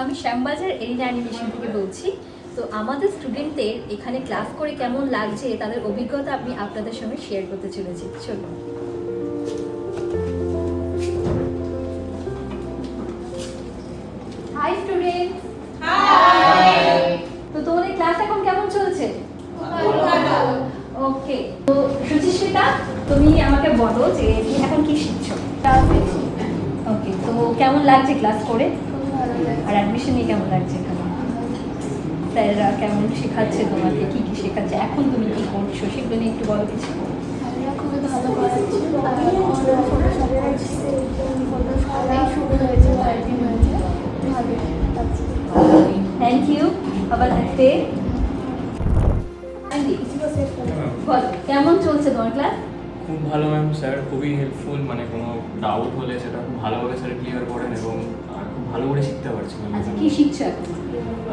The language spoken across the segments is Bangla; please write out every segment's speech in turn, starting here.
আমি শ্যামবাজার এরিনা অ্যানিমেশন থেকে বলছি। তো আমাদের স্টুডেন্টদের এখানে ক্লাস করে কেমন লাগছে তাদের অভিজ্ঞতা আমি আপনাদের সঙ্গে শেয়ার করতে চলেছি। চলুন। Hi student. হাই। তো তোমাদের ক্লাস এখন কেমন চলছে? ওকে। তো সুচিস্মিতা, তুমি আমাকে বলো যে তুমি এখন কি শিখছো? ওকে, তো কেমন লাগছে ক্লাস করে? আর অ্যাডমিশন নিয়ে কেমন লাগছে এখানে? স্যাররা কেমন শেখাচ্ছে তোমাকে, কি কি শেখাচ্ছে, এখন তুমি কি করছো সেগুলো নিয়ে একটু বলো কিছু। খুবই ভালো করাচ্ছে শুরু হয়েছে কয়েকদিন হয়েছে ভালো লাগছে। Thank you. আবার দেখতে বল কেমন চলছে তোমার ক্লাস? খুব ভালো ম্যাম, স্যার খুবই হেল্পফুল, মানে কোনো ডাউট হলে সেটা খুব ভালোভাবে স্যার ক্লিয়ার করেন এবং খুব ভালো করে শিখতে পারছি। আচ্ছা, কি শিখছো এখন?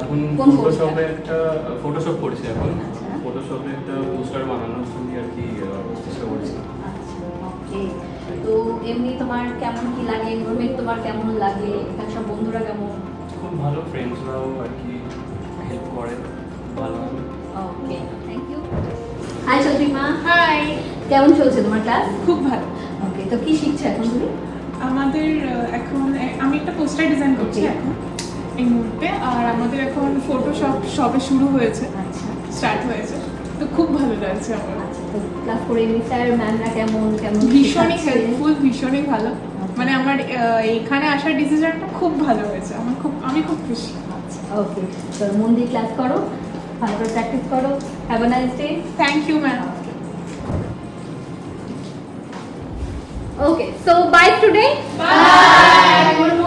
এখন কোন ফটোশপে একটা ফটোশপ করছি এখন। আচ্ছা। ফটোশপে একটা পোস্টার বানানোর জন্য আর কি চেষ্টা করছি। আচ্ছা, ওকে। তো এমনি তোমার কেমন কি লাগে, রুমমেট তোমার কেমন লাগে, এখানে সব বন্ধুরা কেমন? খুব ভালো, ফ্রেন্ডসরাও আর কি হেল্প করে, ভালো। Okay, thank you. Hi Chandrima. Hi. কেমন চলছে তোমার ক্লাস? খুব ভালো। ওকে, তো কি শিখছো এখন তুমি? আমাদের এখন আমি একটা পোস্টার ডিজাইন করছি Okay. এখন এই মুহূর্তে, আর আমাদের এখন ফটোশপ সবে শুরু হয়েছে, আচ্ছা স্টার্ট হয়েছে, তো খুব ভালো লাগছে আমার। আচ্ছা, তো ক্লাস করে এমনি স্যার ম্যামরা কেমন কেমন ভীষণই শেখাচ্ছে? হেল্পফুল, ভীষণই ভালো। মানে আমার এখানে আসার ডিসিশনটা খুব ভালো হয়েছে, আমি খুব খুশি। আচ্ছা, ওকে। তো মন দিয়ে ক্লাস করো, ভালো করে প্র্যাকটিস করো। Have a nice day. Thank you ma'am. Okay, so bye today. Bye. Good morning.